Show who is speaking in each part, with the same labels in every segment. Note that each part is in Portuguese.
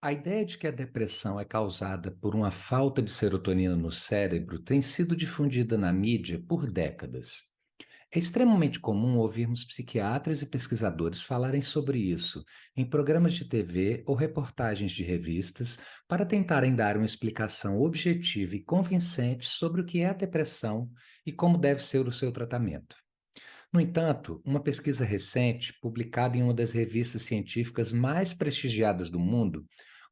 Speaker 1: A ideia de que a depressão é causada por uma falta de serotonina no cérebro tem sido difundida na mídia por décadas. É extremamente comum ouvirmos psiquiatras e pesquisadores falarem sobre isso em programas de TV ou reportagens de revistas para tentarem dar uma explicação objetiva e convincente sobre o que é a depressão e como deve ser o seu tratamento. No entanto, uma pesquisa recente, publicada em uma das revistas científicas mais prestigiadas do mundo,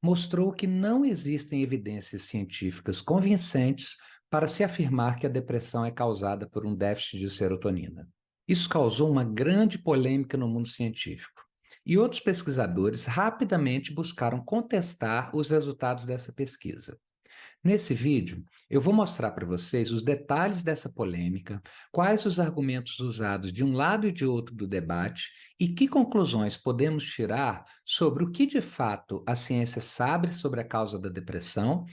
Speaker 1: mostrou que não existem evidências científicas convincentes para se afirmar que a depressão é causada por um déficit de serotonina. Isso causou uma grande polêmica no mundo científico. E outros pesquisadores rapidamente buscaram contestar os resultados dessa pesquisa. Nesse vídeo, eu vou mostrar para vocês os detalhes dessa polêmica, quais os argumentos usados de um lado e de outro do debate e que conclusões podemos tirar sobre o que de fato a ciência sabe sobre a causa da depressão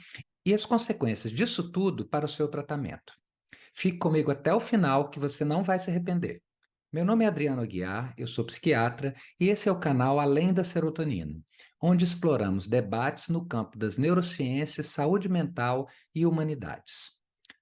Speaker 1: e as consequências disso tudo para o seu tratamento. Fique comigo até o final que você não vai se arrepender. Meu nome é Adriano Aguiar, eu sou psiquiatra e esse é o canal Além da Serotonina, onde exploramos debates no campo das neurociências, saúde mental e humanidades.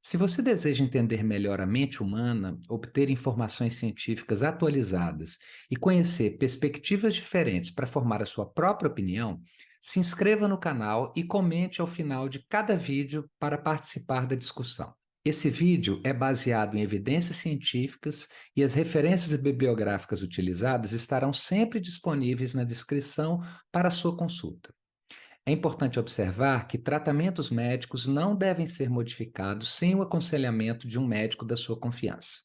Speaker 1: Se você deseja entender melhor a mente humana, obter informações científicas atualizadas e conhecer perspectivas diferentes para formar a sua própria opinião, se inscreva no canal e comente ao final de cada vídeo para participar da discussão. Esse vídeo é baseado em evidências científicas e as referências bibliográficas utilizadas estarão sempre disponíveis na descrição para sua consulta. É importante observar que tratamentos médicos não devem ser modificados sem o aconselhamento de um médico da sua confiança.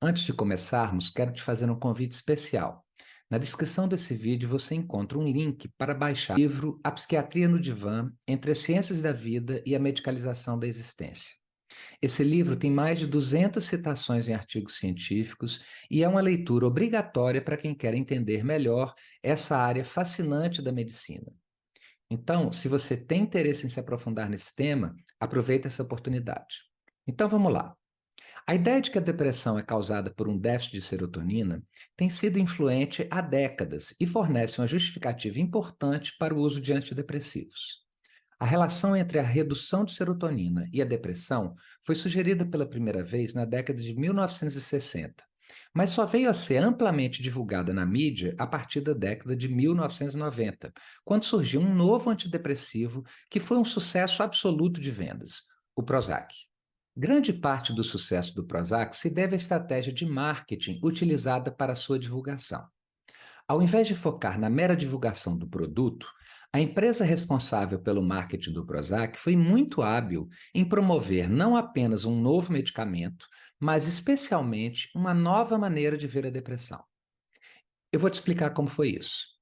Speaker 1: Antes de começarmos, quero te fazer um convite especial. Na descrição desse vídeo você encontra um link para baixar o livro A Psiquiatria no Divã, Entre as Ciências da Vida e a Medicalização da Existência. Esse livro tem mais de 200 citações em artigos científicos e é uma leitura obrigatória para quem quer entender melhor essa área fascinante da medicina. Então, se você tem interesse em se aprofundar nesse tema, aproveite essa oportunidade. Então, vamos lá. A ideia de que a depressão é causada por um déficit de serotonina tem sido influente há décadas e fornece uma justificativa importante para o uso de antidepressivos. A relação entre a redução de serotonina e a depressão foi sugerida pela primeira vez na década de 1960, mas só veio a ser amplamente divulgada na mídia a partir da década de 1990, quando surgiu um novo antidepressivo que foi um sucesso absoluto de vendas, o Prozac. Grande parte do sucesso do Prozac se deve à estratégia de marketing utilizada para sua divulgação. Ao invés de focar na mera divulgação do produto, a empresa responsável pelo marketing do Prozac foi muito hábil em promover não apenas um novo medicamento, mas especialmente uma nova maneira de ver a depressão. Eu vou te explicar como foi isso.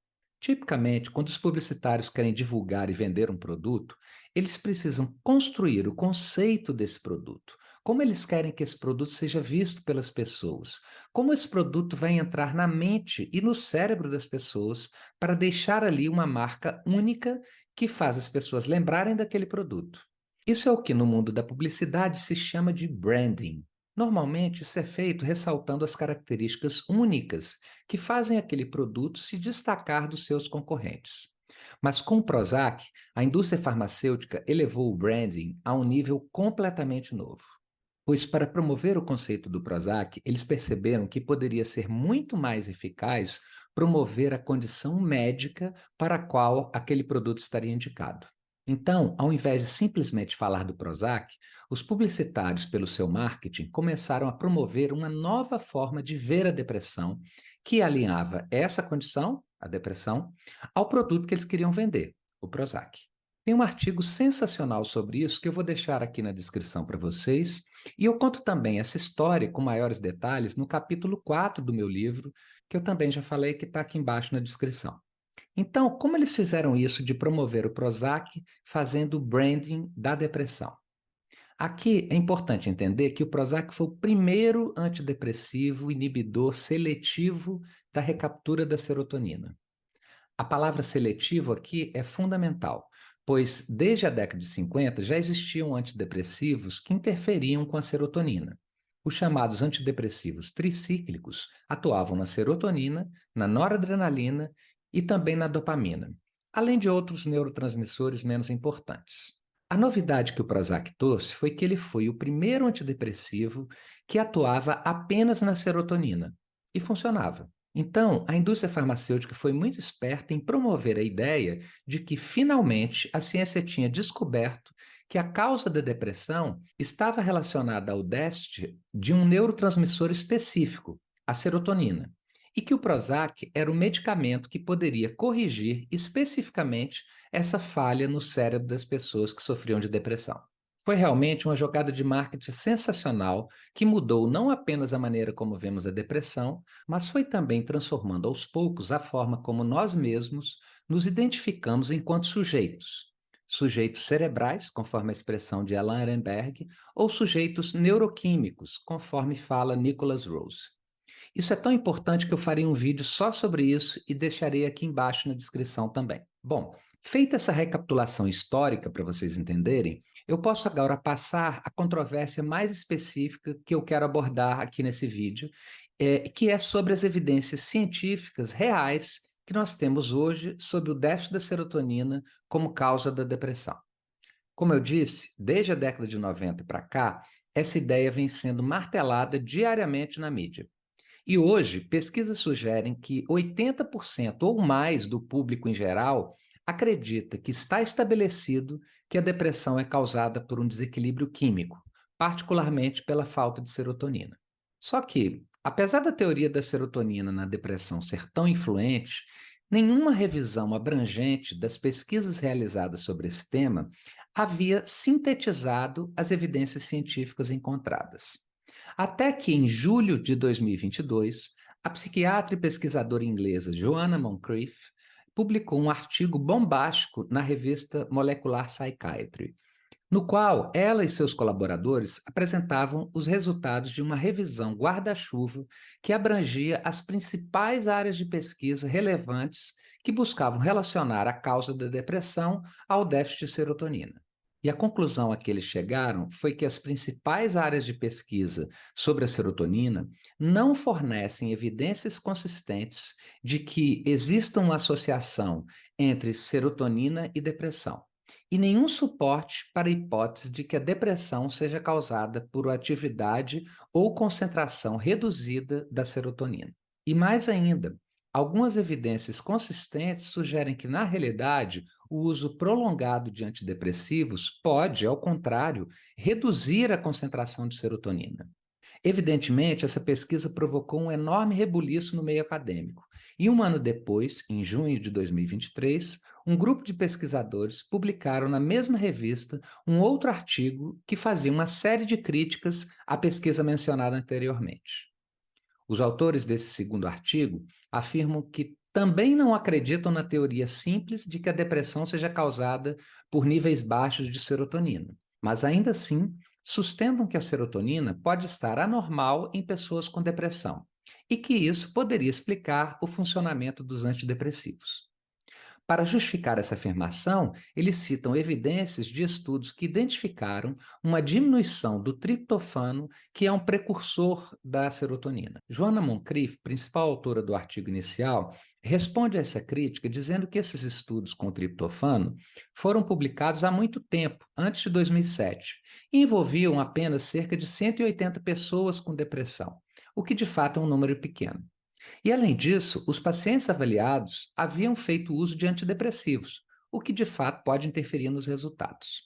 Speaker 1: Tipicamente, quando os publicitários querem divulgar e vender um produto, eles precisam construir o conceito desse produto. Como eles querem que esse produto seja visto pelas pessoas? Como esse produto vai entrar na mente e no cérebro das pessoas para deixar ali uma marca única que faz as pessoas lembrarem daquele produto? Isso é o que no mundo da publicidade se chama de branding. Normalmente, isso é feito ressaltando as características únicas que fazem aquele produto se destacar dos seus concorrentes. Mas com o Prozac, a indústria farmacêutica elevou o branding a um nível completamente novo. Pois, para promover o conceito do Prozac, eles perceberam que poderia ser muito mais eficaz promover a condição médica para a qual aquele produto estaria indicado. Então, ao invés de simplesmente falar do Prozac, os publicitários, pelo seu marketing, começaram a promover uma nova forma de ver a depressão, que alinhava essa condição, a depressão, ao produto que eles queriam vender, o Prozac. Tem um artigo sensacional sobre isso que eu vou deixar aqui na descrição para vocês, e eu conto também essa história com maiores detalhes no capítulo 4 do meu livro, que eu também já falei que está aqui embaixo na descrição. Então, como eles fizeram isso de promover o Prozac fazendo o branding da depressão? Aqui é importante entender que o Prozac foi o primeiro antidepressivo inibidor seletivo da recaptura da serotonina. A palavra seletivo aqui é fundamental, pois desde a década de 50 já existiam antidepressivos que interferiam com a serotonina. Os chamados antidepressivos tricíclicos atuavam na serotonina, na noradrenalina e também na dopamina. além de outros neurotransmissores menos importantes. A novidade que o Prozac trouxe foi que ele foi o primeiro antidepressivo que atuava apenas na serotonina e funcionava. Então, a indústria farmacêutica foi muito esperta em promover a ideia de que, finalmente, a ciência tinha descoberto que a causa da depressão estava relacionada ao déficit de um neurotransmissor específico, a serotonina, e que o Prozac era o medicamento que poderia corrigir especificamente essa falha no cérebro das pessoas que sofriam de depressão. Foi realmente uma jogada de marketing sensacional que mudou não apenas a maneira como vemos a depressão, mas foi também transformando aos poucos a forma como nós mesmos nos identificamos enquanto sujeitos. Sujeitos cerebrais, conforme a expressão de Alan Ehrenberg, ou sujeitos neuroquímicos, conforme fala Nicholas Rose. Isso é tão importante que eu farei um vídeo só sobre isso e deixarei aqui embaixo na descrição também. Bom, feita essa recapitulação histórica para vocês entenderem, eu posso agora passar à controvérsia mais específica que eu quero abordar aqui nesse vídeo, que é sobre as evidências científicas reais que nós temos hoje sobre o déficit da serotonina como causa da depressão. Como eu disse, desde a década de 90 para cá, essa ideia vem sendo martelada diariamente na mídia. E hoje, pesquisas sugerem que 80% ou mais do público em geral acredita que está estabelecido que a depressão é causada por um desequilíbrio químico, particularmente pela falta de serotonina. Só que, apesar da teoria da serotonina na depressão ser tão influente, nenhuma revisão abrangente das pesquisas realizadas sobre esse tema havia sintetizado as evidências científicas encontradas. Até que, em julho de 2022, a psiquiatra e pesquisadora inglesa Joanna Moncrieff publicou um artigo bombástico na revista Molecular Psychiatry, no qual ela e seus colaboradores apresentavam os resultados de uma revisão guarda-chuva que abrangia as principais áreas de pesquisa relevantes que buscavam relacionar a causa da depressão ao déficit de serotonina. E a conclusão a que eles chegaram foi que as principais áreas de pesquisa sobre a serotonina não fornecem evidências consistentes de que exista uma associação entre serotonina e depressão, e nenhum suporte para a hipótese de que a depressão seja causada por atividade ou concentração reduzida da serotonina. E mais ainda, algumas evidências consistentes sugerem que, na realidade, o uso prolongado de antidepressivos pode, ao contrário, reduzir a concentração de serotonina. Evidentemente, essa pesquisa provocou um enorme rebuliço no meio acadêmico. E um ano depois, em junho de 2023, um grupo de pesquisadores publicaram na mesma revista um outro artigo que fazia uma série de críticas à pesquisa mencionada anteriormente. Os autores desse segundo artigo afirmam que também não acreditam na teoria simples de que a depressão seja causada por níveis baixos de serotonina, mas ainda assim sustentam que a serotonina pode estar anormal em pessoas com depressão e que isso poderia explicar o funcionamento dos antidepressivos. Para justificar essa afirmação, eles citam evidências de estudos que identificaram uma diminuição do triptofano, que é um precursor da serotonina. Joanna Moncrieff, principal autora do artigo inicial, responde a essa crítica dizendo que esses estudos com o triptofano foram publicados há muito tempo, antes de 2007, e envolviam apenas cerca de 180 pessoas com depressão, o que de fato é um número pequeno. E, além disso, os pacientes avaliados haviam feito uso de antidepressivos, o que de fato pode interferir nos resultados.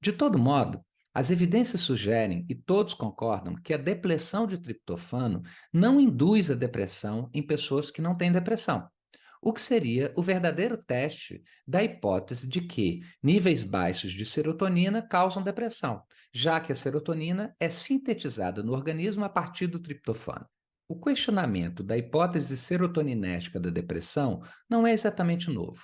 Speaker 1: De todo modo, as evidências sugerem, e todos concordam, que a depleção de triptofano não induz a depressão em pessoas que não têm depressão, o que seria o verdadeiro teste da hipótese de que níveis baixos de serotonina causam depressão, já que a serotonina é sintetizada no organismo a partir do triptofano. O questionamento da hipótese serotoninética da depressão não é exatamente novo.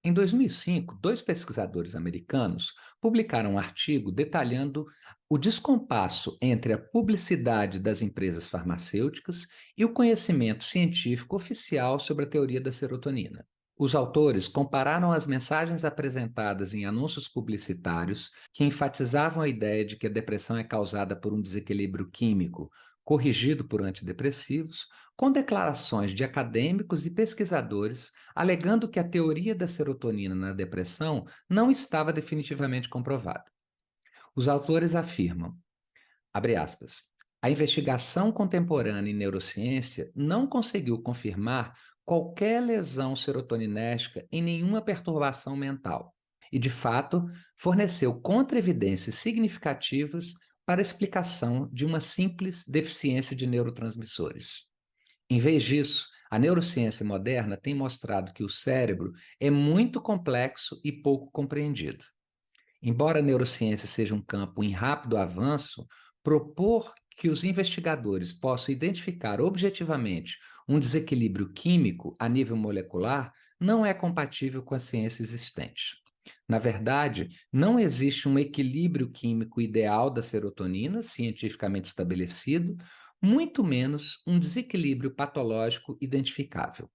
Speaker 1: Em 2005, dois pesquisadores americanos publicaram um artigo detalhando o descompasso entre a publicidade das empresas farmacêuticas e o conhecimento científico oficial sobre a teoria da serotonina. Os autores compararam as mensagens apresentadas em anúncios publicitários que enfatizavam a ideia de que a depressão é causada por um desequilíbrio químico corrigido por antidepressivos, com declarações de acadêmicos e pesquisadores alegando que a teoria da serotonina na depressão não estava definitivamente comprovada. Os autores afirmam, abre aspas, a investigação contemporânea em neurociência não conseguiu confirmar qualquer lesão serotoninérgica em nenhuma perturbação mental e, de fato, forneceu contra-evidências significativas para a explicação de uma simples deficiência de neurotransmissores. Em vez disso, a neurociência moderna tem mostrado que o cérebro é muito complexo e pouco compreendido. Embora a neurociência seja um campo em rápido avanço, propor que os investigadores possam identificar objetivamente um desequilíbrio químico a nível molecular não é compatível com a ciência existente. Na verdade, não existe um equilíbrio químico ideal da serotonina, cientificamente estabelecido, muito menos um desequilíbrio patológico identificável.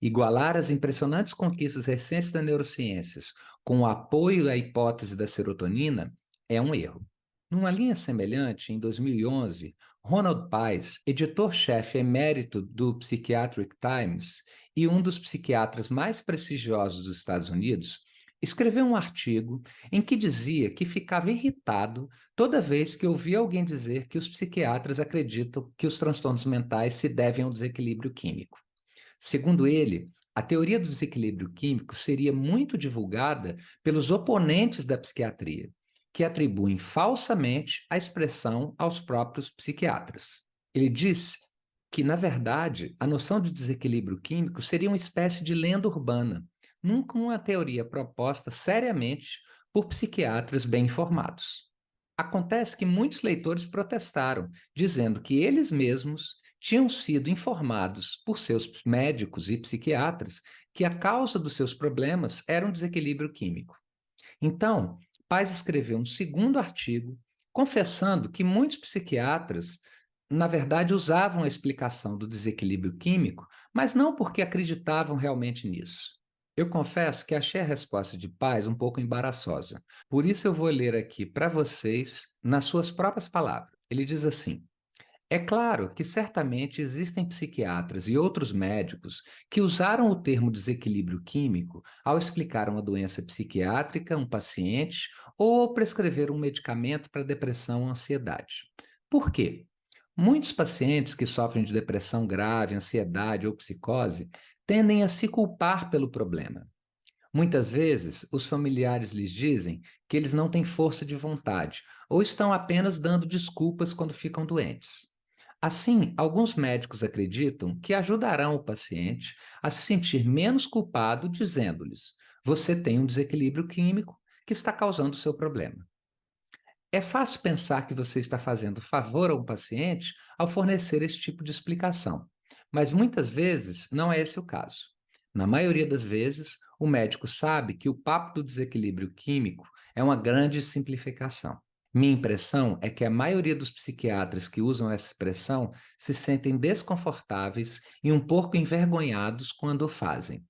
Speaker 1: Igualar as impressionantes conquistas recentes das neurociências com o apoio à hipótese da serotonina é um erro. Numa linha semelhante, em 2011, Ronald Pies, editor-chefe emérito do Psychiatric Times e um dos psiquiatras mais prestigiosos dos Estados Unidos, escreveu um artigo em que dizia que ficava irritado toda vez que ouvia alguém dizer que os psiquiatras acreditam que os transtornos mentais se devem a um desequilíbrio químico. Segundo ele, a teoria do desequilíbrio químico seria muito divulgada pelos oponentes da psiquiatria, que atribuem falsamente a expressão aos próprios psiquiatras. Ele diz que, na verdade, a noção de desequilíbrio químico seria uma espécie de lenda urbana, nunca uma teoria proposta seriamente por psiquiatras bem informados. Acontece que muitos leitores protestaram, dizendo que eles mesmos tinham sido informados por seus médicos e psiquiatras que a causa dos seus problemas era um desequilíbrio químico. Então, Paz escreveu um segundo artigo confessando que muitos psiquiatras, na verdade, usavam a explicação do desequilíbrio químico, mas não porque acreditavam realmente nisso. Eu confesso que achei a resposta de Paz um pouco embaraçosa. Por isso eu vou ler aqui para vocês, nas suas próprias palavras. Ele diz assim: é claro que certamente existem psiquiatras e outros médicos que usaram o termo desequilíbrio químico ao explicar uma doença psiquiátrica a um paciente ou ao prescrever um medicamento para depressão ou ansiedade. Por quê? Muitos pacientes que sofrem de depressão grave, ansiedade ou psicose tendem a se culpar pelo problema. Muitas vezes, os familiares lhes dizem que eles não têm força de vontade ou estão apenas dando desculpas quando ficam doentes. Assim, alguns médicos acreditam que ajudarão o paciente a se sentir menos culpado, dizendo-lhes: você tem um desequilíbrio químico que está causando o seu problema. É fácil pensar que você está fazendo favor a um paciente ao fornecer esse tipo de explicação, mas muitas vezes não é esse o caso. Na maioria das vezes, o médico sabe que o papo do desequilíbrio químico é uma grande simplificação. Minha impressão é que a maioria dos psiquiatras que usam essa expressão se sentem desconfortáveis e um pouco envergonhados quando o fazem.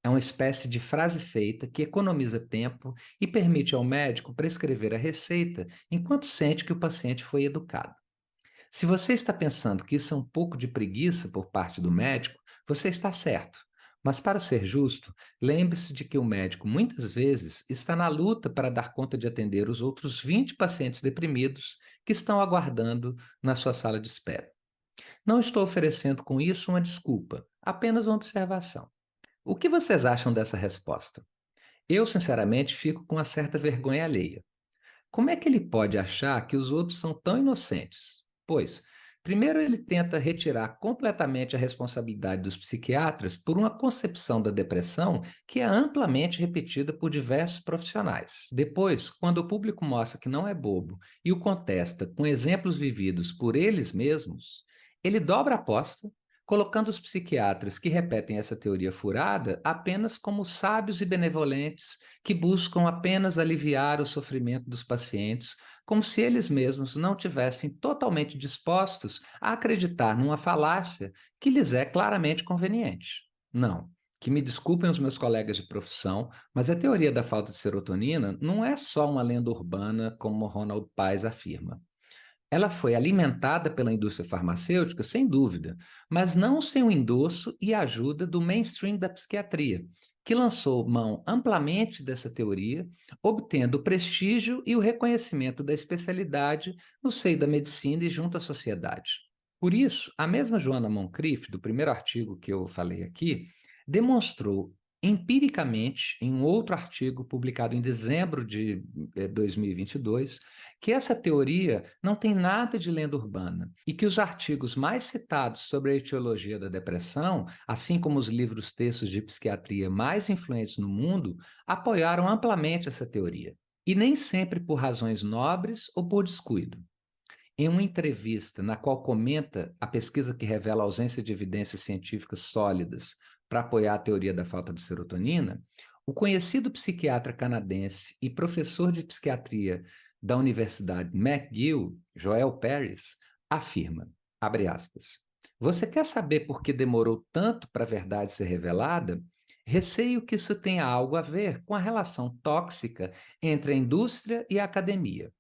Speaker 1: É uma espécie de frase feita que economiza tempo e permite ao médico prescrever a receita enquanto sente que o paciente foi educado. Se você está pensando que isso é um pouco de preguiça por parte do médico, você está certo. Mas, para ser justo, lembre-se de que o médico muitas vezes está na luta para dar conta de atender os outros 20 pacientes deprimidos que estão aguardando na sua sala de espera. Não estou oferecendo com isso uma desculpa, apenas uma observação. O que vocês acham dessa resposta? Eu, sinceramente, fico com uma certa vergonha alheia. Como é que ele pode achar que os outros são tão inocentes? Pois, primeiro, ele tenta retirar completamente a responsabilidade dos psiquiatras por uma concepção da depressão que é amplamente repetida por diversos profissionais. Depois, quando o público mostra que não é bobo e o contesta com exemplos vividos por eles mesmos, ele dobra a aposta, colocando os psiquiatras que repetem essa teoria furada apenas como sábios e benevolentes que buscam apenas aliviar o sofrimento dos pacientes, como se eles mesmos não tivessem totalmente dispostos a acreditar numa falácia que lhes é claramente conveniente. Não, que me desculpem os meus colegas de profissão, mas a teoria da falta de serotonina não é só uma lenda urbana, como Ronald Pies afirma. Ela foi alimentada pela indústria farmacêutica, sem dúvida, mas não sem o endosso e a ajuda do mainstream da psiquiatria, que lançou mão amplamente dessa teoria, obtendo o prestígio e o reconhecimento da especialidade no seio da medicina e junto à sociedade. Por isso, a mesma Joanna Moncrief, do primeiro artigo que eu falei aqui, demonstrou empiricamente, em um outro artigo publicado em dezembro de 2022, que essa teoria não tem nada de lenda urbana e que os artigos mais citados sobre a etiologia da depressão, assim como os livros-textos de psiquiatria mais influentes no mundo, apoiaram amplamente essa teoria, e nem sempre por razões nobres ou por descuido. Em uma entrevista na qual comenta a pesquisa que revela a ausência de evidências científicas sólidas para apoiar a teoria da falta de serotonina, o conhecido psiquiatra canadense e professor de psiquiatria da Universidade McGill, Joel Paris, afirma, abre aspas, você quer saber por que demorou tanto para a verdade ser revelada? Receio que isso tenha algo a ver com a relação tóxica entre a indústria e a academia.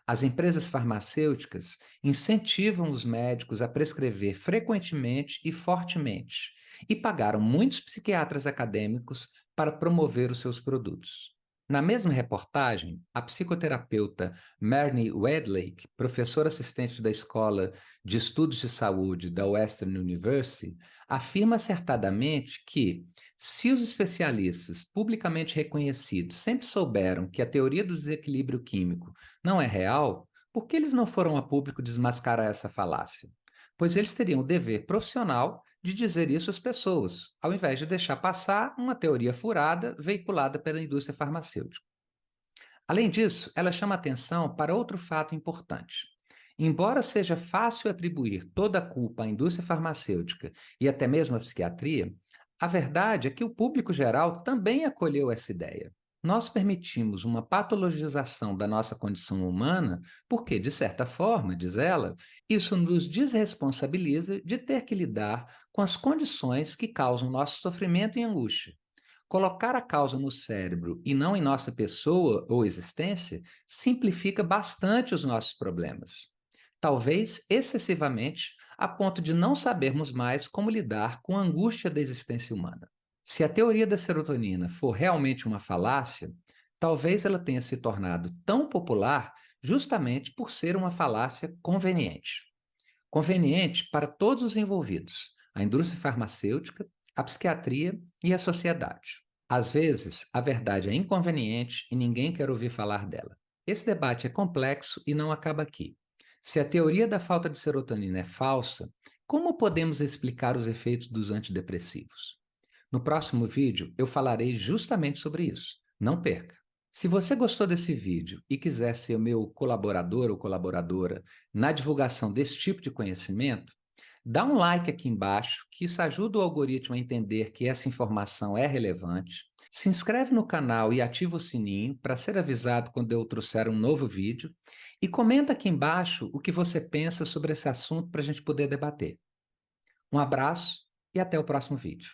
Speaker 1: As empresas farmacêuticas incentivam os médicos a prescrever frequentemente e fortemente, e pagaram muitos psiquiatras acadêmicos para promover os seus produtos. Na mesma reportagem, a psicoterapeuta Marnie Wedlake, professora assistente da Escola de Estudos de Saúde da Western University, afirma acertadamente que, se os especialistas publicamente reconhecidos sempre souberam que a teoria do desequilíbrio químico não é real, por que eles não foram a público desmascarar essa falácia? Pois eles teriam o dever profissional de dizer isso às pessoas, ao invés de deixar passar uma teoria furada veiculada pela indústria farmacêutica. Além disso, ela chama atenção para outro fato importante. Embora seja fácil atribuir toda a culpa à indústria farmacêutica e até mesmo à psiquiatria, a verdade é que o público geral também acolheu essa ideia. Nós permitimos uma patologização da nossa condição humana porque, de certa forma, diz ela, isso nos desresponsabiliza de ter que lidar com as condições que causam nosso sofrimento e angústia. Colocar a causa no cérebro e não em nossa pessoa ou existência simplifica bastante os nossos problemas. Talvez excessivamente, a ponto de não sabermos mais como lidar com a angústia da existência humana. Se a teoria da serotonina for realmente uma falácia, talvez ela tenha se tornado tão popular justamente por ser uma falácia conveniente. Conveniente para todos os envolvidos, a indústria farmacêutica, a psiquiatria e a sociedade. Às vezes, a verdade é inconveniente e ninguém quer ouvir falar dela. Esse debate é complexo e não acaba aqui. Se a teoria da falta de serotonina é falsa, como podemos explicar os efeitos dos antidepressivos? No próximo vídeo, eu falarei justamente sobre isso. Não perca! Se você gostou desse vídeo e quiser ser o meu colaborador ou colaboradora na divulgação desse tipo de conhecimento, dá um like aqui embaixo, que isso ajuda o algoritmo a entender que essa informação é relevante. Se inscreve no canal e ativa o sininho para ser avisado quando eu trouxer um novo vídeo. E comenta aqui embaixo o que você pensa sobre esse assunto para a gente poder debater. Um abraço e até o próximo vídeo.